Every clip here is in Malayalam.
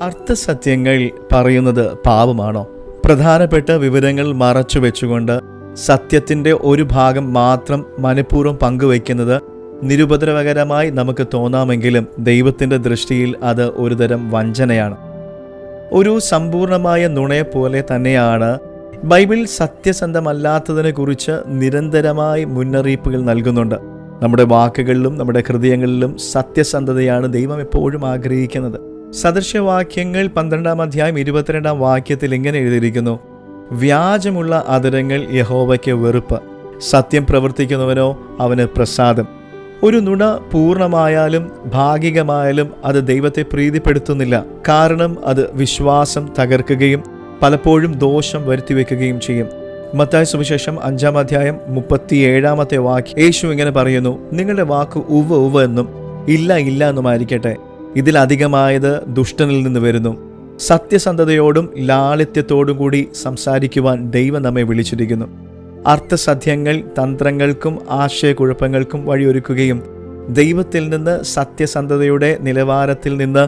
അർത്ഥസത്യങ്ങൾ പറയുന്നത് പാപമാണോ? പ്രധാനപ്പെട്ട വിവരങ്ങൾ മറച്ചു വെച്ചുകൊണ്ട് സത്യത്തിൻ്റെ ഒരു ഭാഗം മാത്രം മനഃപൂർവ്വം പങ്കുവയ്ക്കുന്നത് നിരുപദ്രവകരമായി നമുക്ക് തോന്നാമെങ്കിലും ദൈവത്തിൻ്റെ ദൃഷ്ടിയിൽ അത് ഒരുതരം വഞ്ചനയാണ്. ഒരു സമ്പൂർണമായ നുണയെപ്പോലെ തന്നെയാണ് ബൈബിൾ സത്യസന്ധമല്ലാത്തതിനെ കുറിച്ച് നിരന്തരമായി മുന്നറിയിപ്പുകൾ നൽകുന്നുണ്ട്. നമ്മുടെ വാക്കുകളിലും നമ്മുടെ ഹൃദയങ്ങളിലും സത്യസന്ധതയാണ് ദൈവം എപ്പോഴും ആഗ്രഹിക്കുന്നത്. സദൃശവാക്യങ്ങൾ 12-ാം അധ്യായം 22-ാം വാക്യത്തിൽ ഇങ്ങനെ എഴുതിയിരിക്കുന്നു: വ്യാജമുള്ള അധരങ്ങൾ യഹോവയ്ക്ക് വെറുപ്പ്, സത്യം പ്രവർത്തിക്കുന്നവനോ അവന് പ്രസാദം. ഒരു നുണ പൂർണ്ണമായാലും ഭാഗികമായാലും അത് ദൈവത്തെ പ്രീതിപ്പെടുത്തുന്നില്ല. കാരണം അത് വിശ്വാസം തകർക്കുകയും പലപ്പോഴും ദോഷം വരുത്തിവെക്കുകയും ചെയ്യും. മത്തായി സുവിശേഷം 5-ാം അധ്യായം 37-ാമത്തെ വാക്യം യേശു ഇങ്ങനെ പറയുന്നു: നിങ്ങളുടെ വാക്ക് ഉവ്വ് ഉവ്വ് എന്നും ഇല്ല ഇല്ല എന്നുമായിരിക്കട്ടെ. ഇതിലധികമായത് ദുഷ്ടനിൽ നിന്ന് വരുന്നു. സത്യസന്ധതയോടും ലാളിത്യത്തോടും കൂടി സംസാരിക്കുവാൻ ദൈവം നമ്മെ വിളിച്ചിരിക്കുന്നു. അർത്ഥസത്യങ്ങൾ തന്ത്രങ്ങൾക്കും ആശയക്കുഴപ്പങ്ങൾക്കും വഴിയൊരുക്കുകയും ദൈവത്തിൽ നിന്ന് സത്യസന്ധതയുടെ നിലവാരത്തിൽ നിന്ന്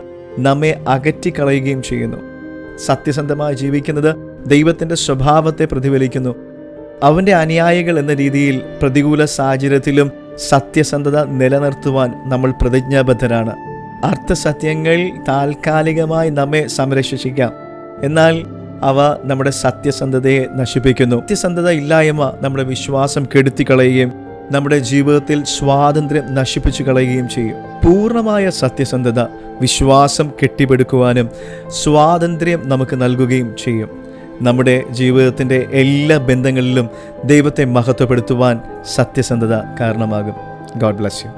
നമ്മെ അകറ്റിക്കളയുകയും ചെയ്യുന്നു. സത്യസന്ധമായി ജീവിക്കുന്നത് ദൈവത്തിൻ്റെ സ്വഭാവത്തെ പ്രതിഫലിക്കുന്നു. അവൻ്റെ അനുയായികൾ എന്ന രീതിയിൽ പ്രതികൂല സാഹചര്യത്തിലും സത്യസന്ധത നിലനിർത്തുവാൻ നമ്മൾ പ്രതിജ്ഞാബദ്ധരാണ്. അർത്ഥസത്യങ്ങൾ താൽക്കാലികമായി നമ്മെ സംരക്ഷിക്കാം, എന്നാൽ അവ നമ്മുടെ സത്യസന്ധതയെ നശിപ്പിക്കുന്നു. സത്യസന്ധത ഇല്ലായ്മ നമ്മുടെ വിശ്വാസം കെടുത്തിക്കളയുകയും നമ്മുടെ ജീവിതത്തിൽ സ്വാതന്ത്ര്യം നശിപ്പിച്ചു കളയുകയും ചെയ്യും. പൂർണ്ണമായ സത്യസന്ധത വിശ്വാസം കെട്ടിപ്പടുക്കുവാനും സ്വാതന്ത്ര്യം നമുക്ക് നൽകുകയും ചെയ്യും. നമ്മുടെ ജീവിതത്തിൻ്റെ എല്ലാ ബന്ധങ്ങളിലും ദൈവത്തെ മഹത്വപ്പെടുത്തുവാൻ സത്യസന്ധത കാരണമാകും. God bless you.